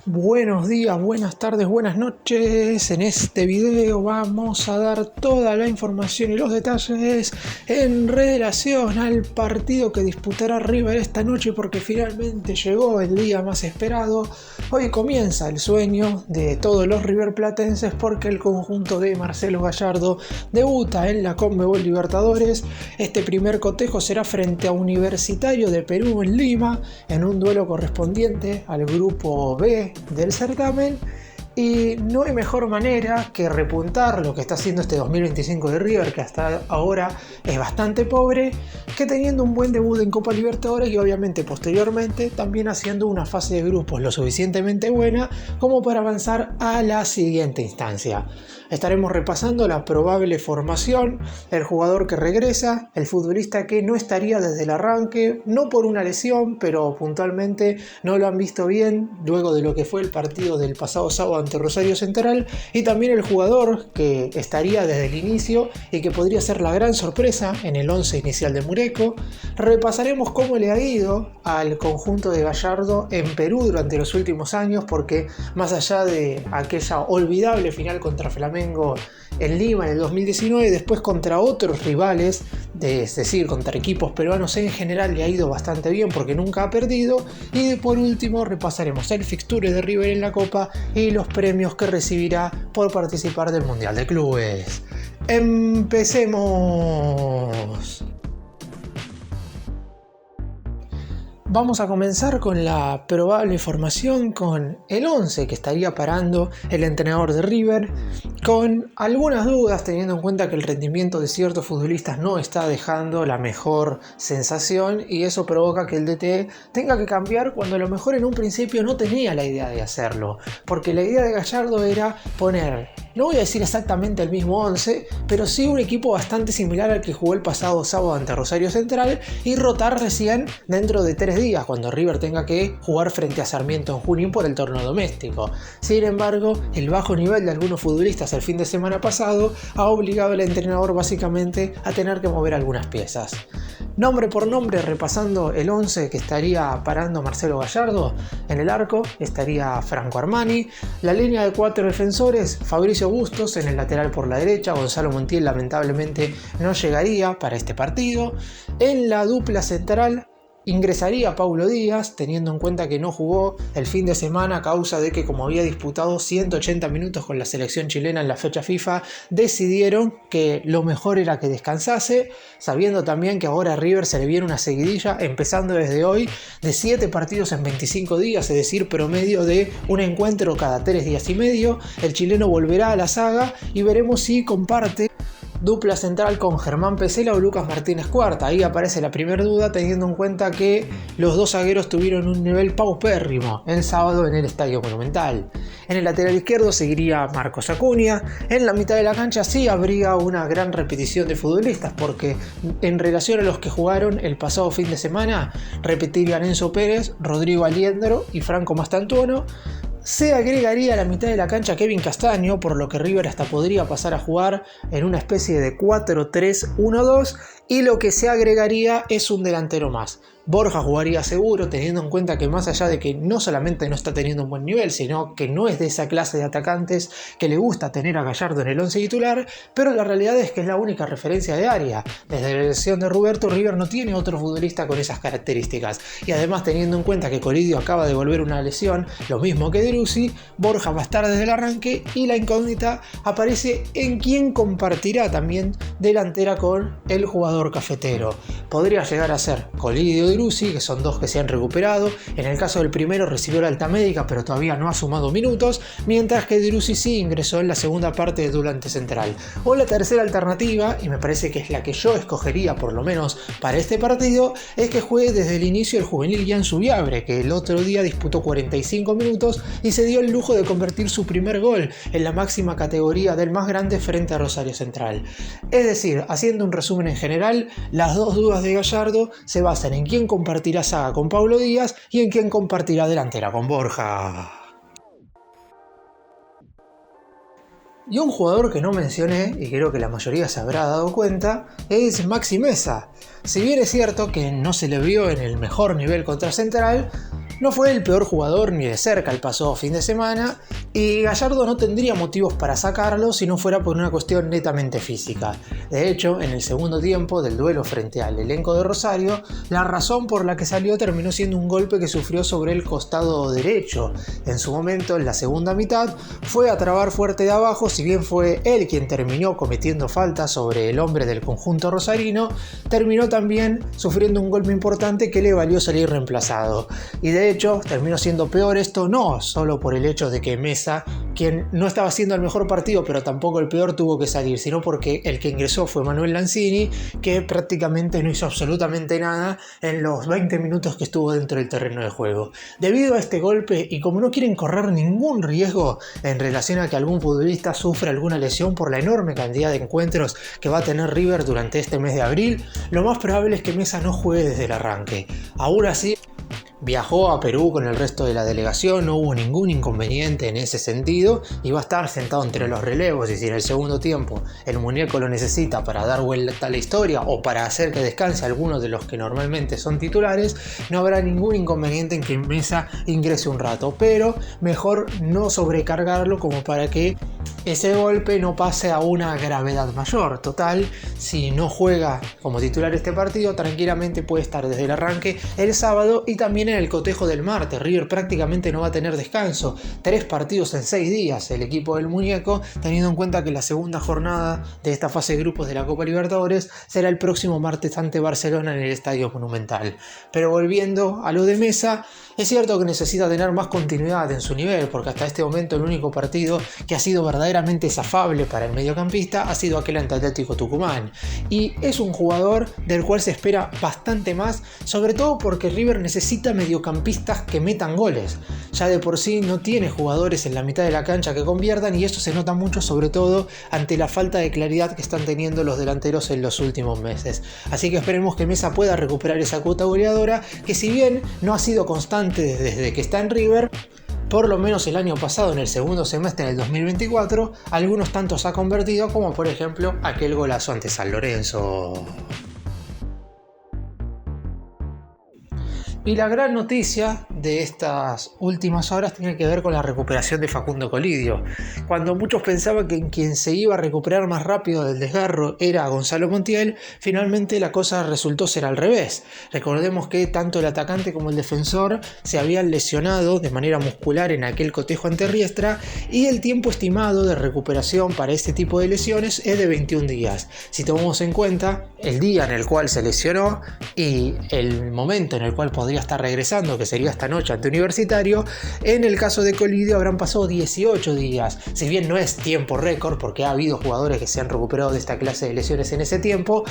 Buenos días, buenas tardes, buenas noches. En este video vamos a dar toda la información y los detalles en relación al partido que disputará River esta noche, porque finalmente llegó el día más esperado. Hoy comienza el sueño de todos los riverplatenses, porque el conjunto de Marcelo Gallardo debuta en la Conmebol Libertadores. Este primer cotejo será frente a Universitario de Perú en Lima, en un duelo correspondiente al grupo B del certamen, y no hay mejor manera que repuntar lo que está haciendo este 2025 de River, que hasta ahora es bastante pobre, que teniendo un buen debut en Copa Libertadores y obviamente posteriormente también haciendo una fase de grupos lo suficientemente buena como para avanzar a la siguiente instancia. Estaremos repasando la probable formación, el jugador que regresa, el futbolista que no estaría desde el arranque, no por una lesión, pero puntualmente no lo han visto bien luego de lo que fue el partido del pasado sábado ante Rosario Central, y también el jugador que estaría desde el inicio y que podría ser la gran sorpresa en el 11 inicial de Mureco. Repasaremos cómo le ha ido al conjunto de Gallardo en Perú durante los últimos años, porque más allá de aquella olvidable final contra Flamengo en Lima en el 2019, después contra otros rivales, es decir, contra equipos peruanos en general, le ha ido bastante bien porque nunca ha perdido. Y por último repasaremos el fixture de River en la Copa y los premios que recibirá por participar del Mundial de Clubes. ¡Empecemos! Vamos a comenzar con la probable formación, con el 11 que estaría parando el entrenador de River, con algunas dudas teniendo en cuenta que el rendimiento de ciertos futbolistas no está dejando la mejor sensación, y eso provoca que el DT tenga que cambiar cuando a lo mejor en un principio no tenía la idea de hacerlo, porque la idea de Gallardo era poner, no voy a decir exactamente el mismo 11, pero sí un equipo bastante similar al que jugó el pasado sábado ante Rosario Central, y rotar recién dentro de 3 días, cuando River tenga que jugar frente a Sarmiento en Junín por el torneo doméstico. Sin embargo, el bajo nivel de algunos futbolistas el fin de semana pasado ha obligado al entrenador básicamente a tener que mover algunas piezas. Nombre por nombre, repasando el 11 que estaría parando Marcelo Gallardo: en el arco estaría Franco Armani, la línea de 4 defensores, Fabricio Bustos en el lateral por la derecha, Gonzalo Montiel lamentablemente no llegaría para este partido. En la dupla central ingresaría Paulo Díaz, teniendo en cuenta que no jugó el fin de semana a causa de que, como había disputado 180 minutos con la selección chilena en la fecha FIFA, decidieron que lo mejor era que descansase, sabiendo también que ahora a River se le viene una seguidilla, empezando desde hoy, de 7 partidos en 25 días, es decir, promedio de un encuentro cada 3 días y medio. El chileno volverá a la saga y veremos si comparte dupla central con Germán Pesela o Lucas Martínez Cuarta. Ahí aparece la primera duda, teniendo en cuenta que los dos zagueros tuvieron un nivel paupérrimo el sábado en el Estadio Monumental. En el lateral izquierdo seguiría Marcos Acuña. En la mitad de la cancha sí habría una gran repetición de futbolistas, porque en relación a los que jugaron el pasado fin de semana, repetirían Enzo Pérez, Rodrigo Aliendro y Franco Mastantuono. Se agregaría a la mitad de la cancha Kevin Castaño, por lo que River hasta podría pasar a jugar en una especie de 4-3-1-2, y lo que se agregaría es un delantero más. Borja jugaría seguro, teniendo en cuenta que más allá de que no solamente no está teniendo un buen nivel, sino que no es de esa clase de atacantes que le gusta tener a Gallardo en el 11 titular, pero la realidad es que es la única referencia de área. Desde la lesión de Roberto, River no tiene otro futbolista con esas características, y además teniendo en cuenta que Colidio acaba de volver una lesión, lo mismo que Driussi, Borja va a estar desde el arranque, y la incógnita aparece en quién compartirá también delantera con el jugador cafetero. Podría llegar a ser Colidio y Driussi, que son dos que se han recuperado. En el caso del primero recibió la alta médica, pero todavía no ha sumado minutos, mientras que Driussi sí ingresó en la segunda parte de volante central. O la tercera alternativa, y me parece que es la que yo escogería por lo menos para este partido, es que juegue desde el inicio el juvenil Ian Subiabre, que el otro día disputó 45 minutos y se dio el lujo de convertir su primer gol en la máxima categoría del más grande frente a Rosario Central. Es decir, haciendo un resumen en general, las dos dudas de Gallardo se basan en quién compartirá saga con Paulo Díaz y en quién compartirá delantera con Borja. Y un jugador que no mencioné, y creo que la mayoría se habrá dado cuenta, es Maxi Meza. Si bien es cierto que no se le vio en el mejor nivel contra Central, no fue el peor jugador ni de cerca el pasado fin de semana, y Gallardo no tendría motivos para sacarlo si no fuera por una cuestión netamente física. De hecho, en el segundo tiempo del duelo frente al elenco de Rosario, la razón por la que salió terminó siendo un golpe que sufrió sobre el costado derecho. En su momento, en la segunda mitad, fue a trabar fuerte de abajo, si bien fue él quien terminó cometiendo falta sobre el hombre del conjunto rosarino, terminó también sufriendo un golpe importante que le valió salir reemplazado. Y de hecho, terminó siendo peor esto no solo por el hecho de que Meza, quien no estaba haciendo el mejor partido pero tampoco el peor, tuvo que salir, sino porque el que ingresó fue Manuel Lanzini, que prácticamente no hizo absolutamente nada en los 20 minutos que estuvo dentro del terreno de juego. Debido a este golpe, y como no quieren correr ningún riesgo en relación a que algún futbolista sufra alguna lesión por la enorme cantidad de encuentros que va a tener River durante este mes de abril, lo más probable es que Meza no juegue desde el arranque. Aún así, viajó a Perú con el resto de la delegación, no hubo ningún inconveniente en ese sentido y va a estar sentado entre los relevos, y si en el segundo tiempo el muñeco lo necesita para dar vuelta a la historia o para hacer que descanse a algunos de los que normalmente son titulares, no habrá ningún inconveniente en que Meza ingrese un rato, pero mejor no sobrecargarlo como para que ese golpe no pase a una gravedad mayor. Total, si no juega como titular este partido, tranquilamente puede estar desde el arranque el sábado y también en el cotejo del martes. River prácticamente no va a tener descanso, 3 partidos en 6 días el equipo del muñeco, teniendo en cuenta que la segunda jornada de esta fase de grupos de la Copa Libertadores será el próximo martes ante Barcelona en el Estadio Monumental. Pero volviendo a lo de Meza, es cierto que necesita tener más continuidad en su nivel, porque hasta este momento el único partido que ha sido verdaderamente zafable para el mediocampista ha sido aquel ante Atlético Tucumán, y es un jugador del cual se espera bastante más, sobre todo porque River necesita mediocampistas que metan goles. Ya de por sí no tiene jugadores en la mitad de la cancha que conviertan, y esto se nota mucho sobre todo ante la falta de claridad que están teniendo los delanteros en los últimos meses. Así que esperemos que Meza pueda recuperar esa cuota goleadora, que si bien no ha sido constante desde que está en River, por lo menos el año pasado, en el segundo semestre del 2024, algunos tantos ha convertido, como por ejemplo aquel golazo ante San Lorenzo. Y la gran noticia de estas últimas horas tiene que ver con la recuperación de Facundo Colidio. Cuando muchos pensaban que quien se iba a recuperar más rápido del desgarro era Gonzalo Montiel, finalmente la cosa resultó ser al revés. Recordemos que tanto el atacante como el defensor se habían lesionado de manera muscular en aquel cotejo ante Riestra, y el tiempo estimado de recuperación para este tipo de lesiones es de 21 días. Si tomamos en cuenta el día en el cual se lesionó y el momento en el cual podría estar regresando, que sería esta noche ante Universitario, en el caso de Colidio habrán pasado 18 días. Si bien no es tiempo récord, porque ha habido jugadores que se han recuperado de esta clase de lesiones en ese tiempo,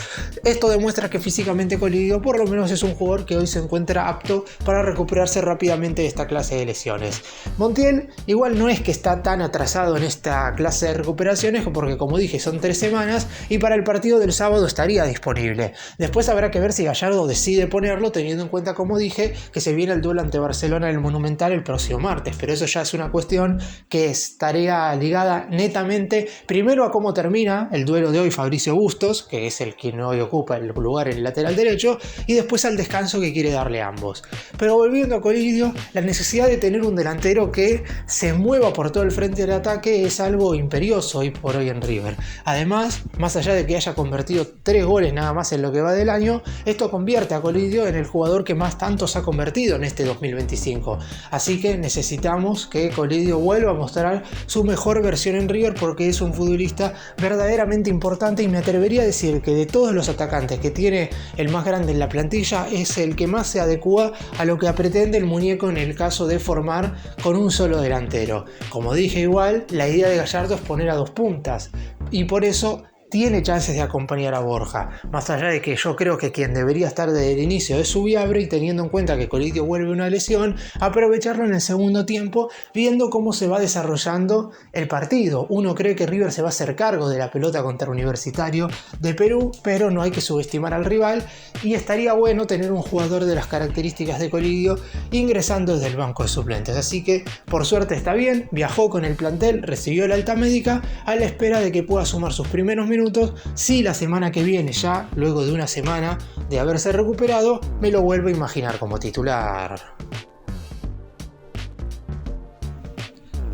esto demuestra que físicamente Colidio por lo menos es un jugador que hoy se encuentra apto para recuperarse rápidamente de esta clase de lesiones. Montiel igual no es que está tan atrasado en esta clase de recuperaciones, porque como dije son 3 semanas y para el partido del sábado estaría disponible. Después habrá que ver si Gallardo decide ponerlo, teniendo en cuenta, como dije, que se viene el duelo ante Barcelona en el Monumental el próximo martes, pero eso ya es una cuestión que estaría ligada netamente primero a cómo termina el duelo de hoy Fabricio Bustos, que es el que hoy ocupa el lugar en el lateral derecho, y después al descanso que quiere darle a ambos. Pero volviendo a Colidio, la necesidad de tener un delantero que se mueva por todo el frente del ataque es algo imperioso hoy por hoy en River. Además, más allá de que haya convertido 3 goles nada más en lo que va del año, esto convierte a Colidio en el jugador que más tanto se ha convertido en este 2025. Así que necesitamos que Colidio vuelva a mostrar su mejor versión en River, porque es un futbolista verdaderamente importante, y me atrevería a decir que de todos los atacantes que tiene el más grande en la plantilla es el que más se adecua a lo que pretende el muñeco en el caso de formar con un solo delantero. Como dije, igual la idea de Gallardo es poner a 2 puntas, y por eso tiene chances de acompañar a Borja, más allá de que yo creo que quien debería estar desde el inicio es Subiabre, y teniendo en cuenta que Colidio vuelve una lesión, aprovecharlo en el segundo tiempo, viendo cómo se va desarrollando el partido. Uno cree que River se va a hacer cargo de la pelota contra Universitario de Perú, pero no hay que subestimar al rival, y estaría bueno tener un jugador de las características de Colidio ingresando desde el banco de suplentes. Así que por suerte está bien, viajó con el plantel, recibió la alta médica a la espera de que pueda sumar sus primeros minutos. Si la semana que viene, ya luego de una semana de haberse recuperado, me lo vuelvo a imaginar como titular.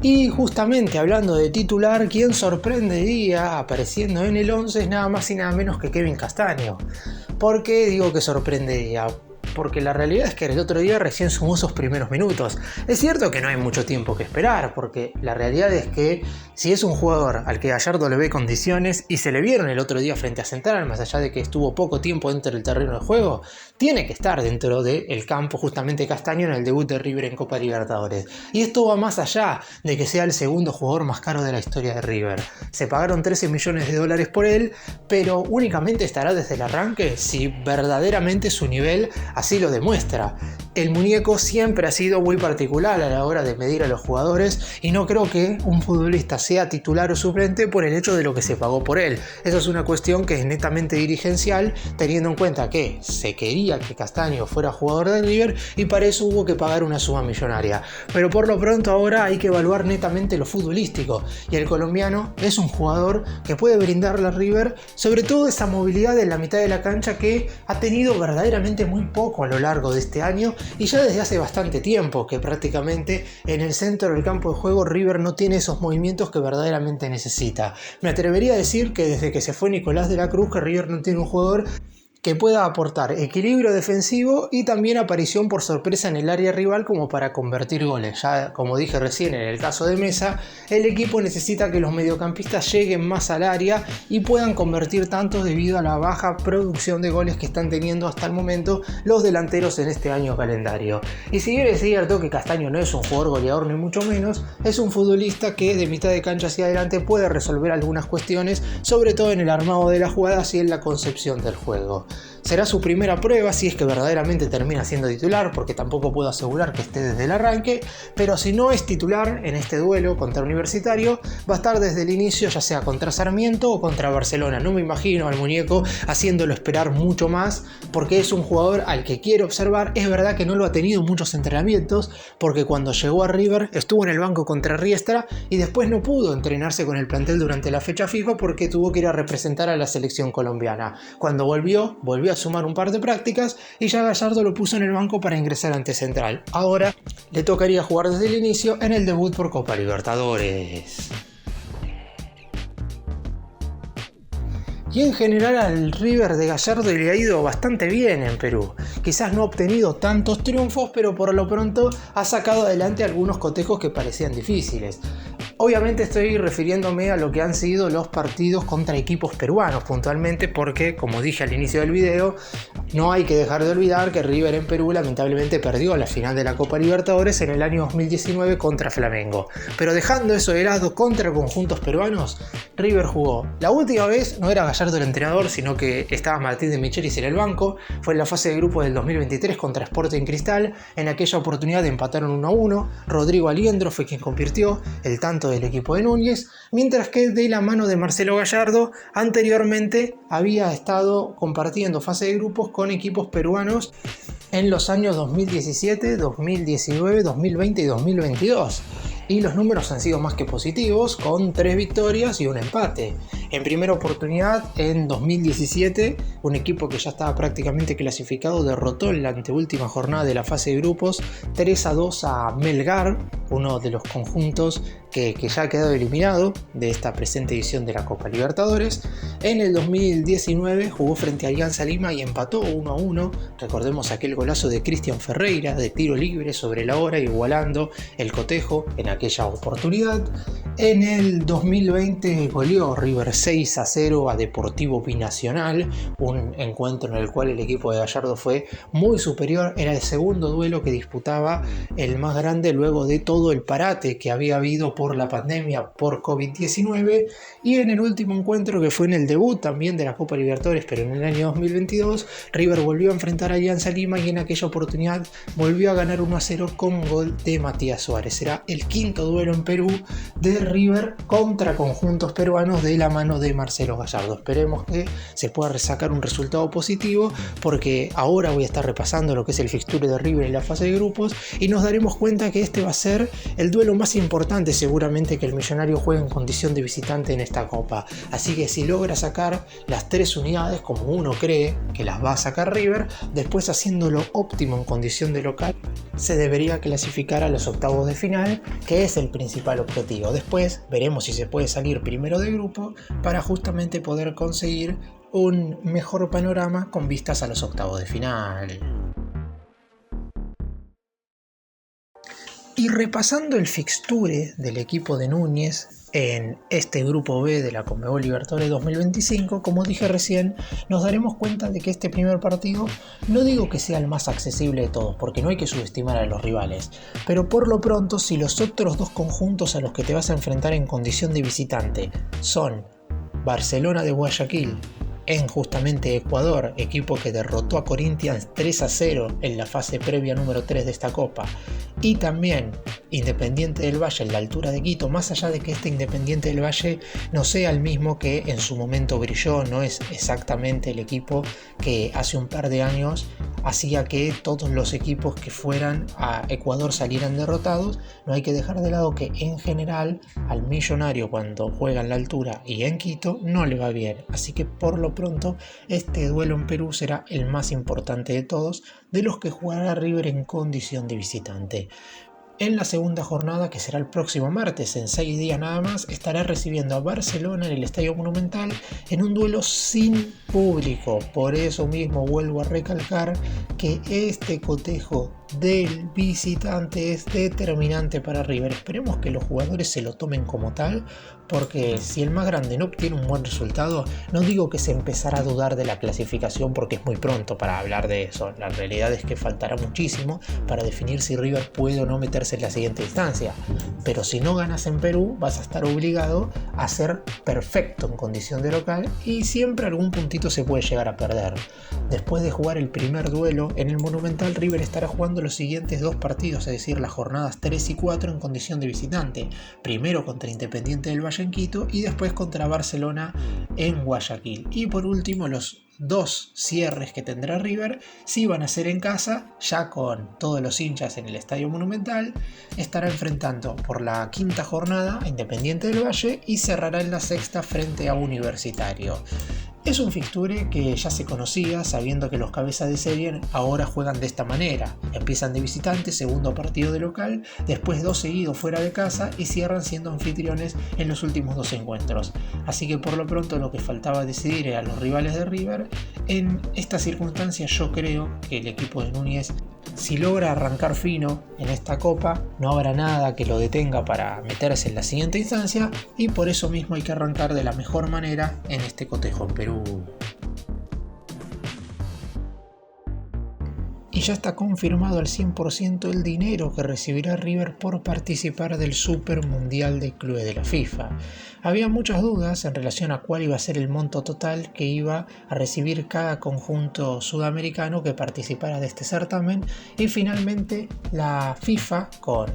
Y justamente hablando de titular, quien sorprendería apareciendo en el 11 es nada más y nada menos que Kevin Castaño. ¿Por qué digo que sorprendería? Porque la realidad es que el otro día recién sumó sus primeros minutos. Es cierto que no hay mucho tiempo que esperar, porque la realidad es que si es un jugador al que Gallardo le ve condiciones, y se le vieron el otro día frente a Central, más allá de que estuvo poco tiempo dentro del terreno de juego, tiene que estar dentro del campo justamente Castaño en el debut de River en Copa Libertadores. Y esto va más allá de que sea el segundo jugador más caro de la historia de River. Se pagaron 13 millones de dólares por él, pero únicamente estará desde el arranque si verdaderamente su nivel así lo demuestra. El muñeco siempre ha sido muy particular a la hora de medir a los jugadores, y no creo que un futbolista sea titular o suplente por el hecho de lo que se pagó por él. Eso es una cuestión que es netamente dirigencial, teniendo en cuenta que se quería que Castaño fuera jugador de River y para eso hubo que pagar una suma millonaria. Pero por lo pronto ahora hay que evaluar netamente lo futbolístico, y el colombiano es un jugador que puede brindarle a River sobre todo esa movilidad en la mitad de la cancha que ha tenido verdaderamente muy poco a lo largo de este año, y ya desde hace bastante tiempo que prácticamente en el centro del campo de juego River no tiene esos movimientos que verdaderamente necesita. Me atrevería a decir que desde que se fue Nicolás de la Cruz que River no tiene un jugador que pueda aportar equilibrio defensivo y también aparición por sorpresa en el área rival como para convertir goles. Ya como dije recién en el caso de Mesa, el equipo necesita que los mediocampistas lleguen más al área y puedan convertir tantos debido a la baja producción de goles que están teniendo hasta el momento los delanteros en este año calendario. Y si bien es cierto que Castaño no es un jugador goleador ni mucho menos, es un futbolista que de mitad de cancha hacia adelante puede resolver algunas cuestiones, sobre todo en el armado de las jugadas y en la concepción del juego. Será su primera prueba si es que verdaderamente termina siendo titular, porque tampoco puedo asegurar que esté desde el arranque, pero si no es titular en este duelo contra Universitario, va a estar desde el inicio, ya sea contra Sarmiento o contra Barcelona. No me imagino al muñeco haciéndolo esperar mucho más, porque es un jugador al que quiero observar. Es verdad que no lo ha tenido en muchos entrenamientos, porque cuando llegó a River estuvo en el banco contra Riestra y después no pudo entrenarse con el plantel durante la fecha FIFA porque tuvo que ir a representar a la selección colombiana. Cuando volvió a sumar un par de prácticas y ya Gallardo lo puso en el banco para ingresar ante Central. Ahora le tocaría jugar desde el inicio en el debut por Copa Libertadores. Y en general al River de Gallardo le ha ido bastante bien en Perú. Quizás no ha obtenido tantos triunfos, pero por lo pronto ha sacado adelante algunos cotejos que parecían difíciles. Obviamente estoy refiriéndome a lo que han sido los partidos contra equipos peruanos puntualmente, porque como dije al inicio del video, no hay que dejar de olvidar que River en Perú lamentablemente perdió la final de la Copa Libertadores en el año 2019 contra Flamengo. Pero dejando eso de lado, contra conjuntos peruanos, River jugó. La última vez no era Gallardo el entrenador, sino que estaba Martín de Michelis en el banco. Fue en la fase de grupos del 2023 contra Sporting Cristal. En aquella oportunidad empataron 1-1. Rodrigo Aliendro fue quien convirtió el tanto del equipo de Núñez, mientras que de la mano de Marcelo Gallardo anteriormente había estado compartiendo fase de grupos con equipos peruanos en los años 2017, 2019, 2020 y 2022. Y los números han sido más que positivos, con 3 victorias y un empate. En primera oportunidad, en 2017, un equipo que ya estaba prácticamente clasificado derrotó en la anteúltima jornada de la fase de grupos 3-2 a Melgar, uno de los conjuntos que ya ha quedado eliminado de esta presente edición de la Copa Libertadores. En el 2019 jugó frente a Alianza Lima y empató 1-1. Recordemos aquel golazo de Cristian Ferreira de tiro libre sobre la hora, igualando el cotejo en aquella oportunidad. En el 2020 goleó River 6-0 a Deportivo Binacional, un encuentro en el cual el equipo de Gallardo fue muy superior. Era el segundo duelo que disputaba el más grande luego de todo el parate que había habido por por la pandemia por COVID-19, y en el último encuentro, que fue en el debut también de la Copa Libertadores, pero en el año 2022, River volvió a enfrentar a Alianza Lima y en aquella oportunidad volvió a ganar 1-0 con gol de Matías Suárez. Será el quinto duelo en Perú de River contra conjuntos peruanos de la mano de Marcelo Gallardo. Esperemos que se pueda resacar un resultado positivo, porque ahora voy a estar repasando lo que es el fixture de River en la fase de grupos y nos daremos cuenta que este va a ser el duelo más importante seguramente que el Millonario juegue en condición de visitante en esta Copa. Así que si logra sacar las 3 unidades, como uno cree que las va a sacar River, después haciendo lo óptimo en condición de local, se debería clasificar a los octavos de final, que es el principal objetivo. Después veremos si se puede salir primero de grupo para justamente poder conseguir un mejor panorama con vistas a los octavos de final. Y repasando el fixture del equipo de Núñez en este grupo B de la Conmebol Libertadores 2025, como dije recién, nos daremos cuenta de que este primer partido no digo que sea el más accesible de todos, porque no hay que subestimar a los rivales, pero por lo pronto, si los otros dos conjuntos a los que te vas a enfrentar en condición de visitante son Barcelona de Guayaquil en justamente Ecuador, equipo que derrotó a Corinthians 3-0 en la fase previa número 3 de esta Copa, y también Independiente del Valle en la altura de Quito, más allá de que este Independiente del Valle no sea el mismo que en su momento brilló, no es exactamente el equipo que hace un par de años hacía que todos los equipos que fueran a Ecuador salieran derrotados. No hay que dejar de lado que en general al Millonario, cuando juega en la altura y en Quito, no le va bien, así que por lo pronto este duelo en Perú será el más importante de todos, de los que jugará River en condición de visitante. En la segunda jornada, que será el próximo martes, en 6 días nada más, estará recibiendo a Barcelona en el Estadio Monumental en un duelo sin público. Por eso mismo vuelvo a recalcar que este cotejo del visitante es determinante para River. Esperemos que los jugadores se lo tomen como tal, porque si el más grande no obtiene un buen resultado, no digo que se empezará a dudar de la clasificación, porque es muy pronto para hablar de eso. La realidad es que faltará muchísimo para definir si River puede o no meterse en la siguiente instancia, pero si no ganas en Perú vas a estar obligado a ser perfecto en condición de local, y siempre algún puntito se puede llegar a perder. Después de jugar el primer duelo en el Monumental, River estará jugando los siguientes 2 partidos, es decir, las jornadas 3 y 4 en condición de visitante, primero contra Independiente del Valle en Quito y después contra Barcelona en Guayaquil. Y por último, los 2 cierres que tendrá River sí van a ser en casa, ya con todos los hinchas en el Estadio Monumental. Estará enfrentando por la quinta jornada a Independiente del Valle y cerrará en la sexta frente a Universitario. Es un fixture que ya se conocía, sabiendo que los cabezas de serie ahora juegan de esta manera. Empiezan de visitante, segundo partido de local, después 2 seguidos fuera de casa y cierran siendo anfitriones en los últimos 2 encuentros. Así que por lo pronto lo que faltaba decidir eran los rivales de River. En esta circunstancia yo creo que el equipo de Núñez, si logra arrancar fino en esta Copa, no habrá nada que lo detenga para meterse en la siguiente instancia, y por eso mismo hay que arrancar de la mejor manera en este cotejo en Perú. Y ya está confirmado al 100% el dinero que recibirá River por participar del Super Mundial de Clubes de la FIFA. Había muchas dudas en relación a cuál iba a ser el monto total que iba a recibir cada conjunto sudamericano que participara de este certamen, y finalmente la FIFA, con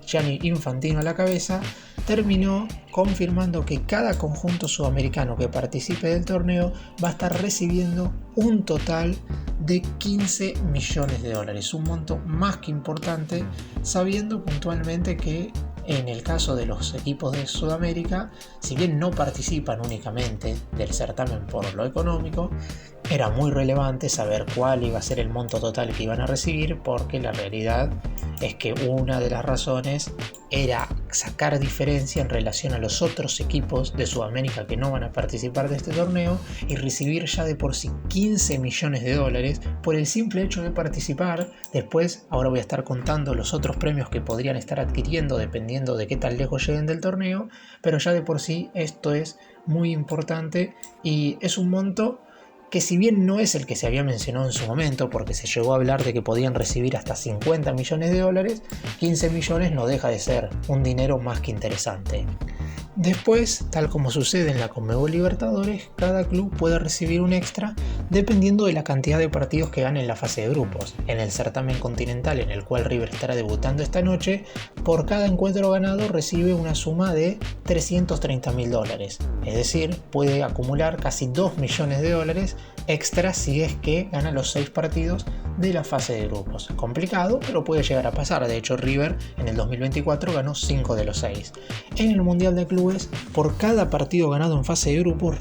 Gianni Infantino a la cabeza, terminó confirmando que cada conjunto sudamericano que participe del torneo va a estar recibiendo un total de 15 millones de dólares, un monto más que importante, sabiendo puntualmente que en el caso de los equipos de Sudamérica, si bien no participan únicamente del certamen por lo económico, era muy relevante saber cuál iba a ser el monto total que iban a recibir, porque la realidad es que una de las razones era sacar diferencia en relación a los otros equipos de Sudamérica que no van a participar de este torneo, y recibir ya de por sí 15 millones de dólares por el simple hecho de participar. Después, ahora voy a estar contando los otros premios que podrían estar adquiriendo dependiendo de qué tan lejos lleguen del torneo, pero ya de por sí esto es muy importante y es un monto que si bien no es el que se había mencionado en su momento, porque se llegó a hablar de que podían recibir hasta 50 millones de dólares, 15 millones no deja de ser un dinero más que interesante. Después, tal como sucede en la Conmebol Libertadores, cada club puede recibir un extra dependiendo de la cantidad de partidos que gane en la fase de grupos. En el certamen continental en el cual River estará debutando esta noche, por cada encuentro ganado recibe una suma de 330.000 dólares. Es decir, puede acumular casi 2 millones de dólares extra si es que gana los 6 partidos de la fase de grupos. Complicado, pero puede llegar a pasar. De hecho, River en el 2024 ganó 5 de los 6. En el Mundial de Clubes, por cada partido ganado en fase de grupos,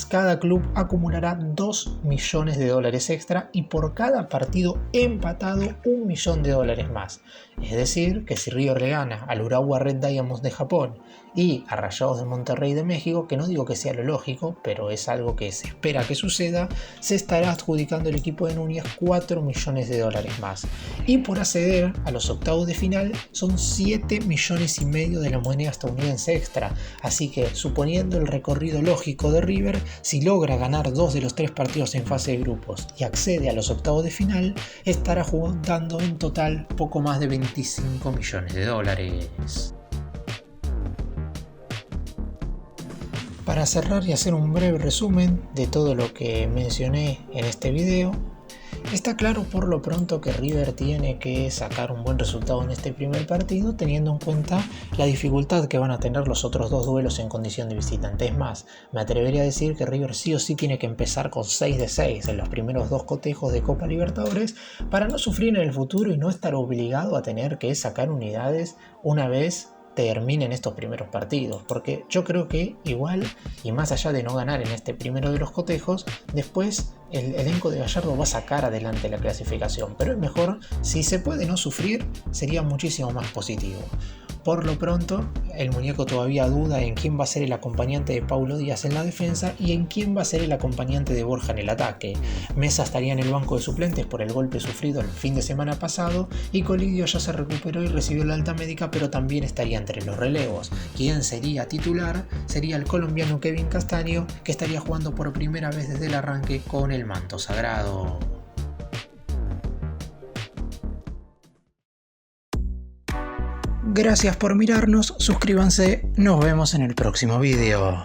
cada club acumulará 2 millones de dólares extra y por cada partido empatado 1 millón de dólares más. Es decir, que si River le gana al Urawa Red Diamonds de Japón y a Rayados de Monterrey de México, que no digo que sea lo lógico, pero es algo que se espera que suceda, se estará adjudicando el equipo de Núñez 4 millones de dólares más. Y por acceder a los octavos de final son 7 millones y medio de la moneda estadounidense extra. Así que, suponiendo el recorrido lógico de River, si logra ganar 2 de los 3 partidos en fase de grupos y accede a los octavos de final, estará jugando en total poco más de 25 millones de dólares. Para cerrar y hacer un breve resumen de todo lo que mencioné en este video, está claro por lo pronto que River tiene que sacar un buen resultado en este primer partido, teniendo en cuenta la dificultad que van a tener los otros 2 duelos en condición de visitante. Es más, me atrevería a decir que River sí o sí tiene que empezar con 6 de 6 en los primeros 2 cotejos de Copa Libertadores para no sufrir en el futuro y no estar obligado a tener que sacar unidades una vez terminen estos primeros partidos, porque yo creo que igual, y más allá de no ganar en este primero de los cotejos, después el elenco de Gallardo va a sacar adelante la clasificación, pero es mejor, si se puede no sufrir, sería muchísimo más positivo. Por lo pronto, el muñeco todavía duda en quién va a ser el acompañante de Paulo Díaz en la defensa y en quién va a ser el acompañante de Borja en el ataque. Mesa estaría en el banco de suplentes por el golpe sufrido el fin de semana pasado y Colidio ya se recuperó y recibió la alta médica, pero también estaría entre los relevos. Quien sería titular sería el colombiano Kevin Castaño, que estaría jugando por primera vez desde el arranque con el manto sagrado. Gracias por mirarnos, suscríbanse, nos vemos en el próximo video.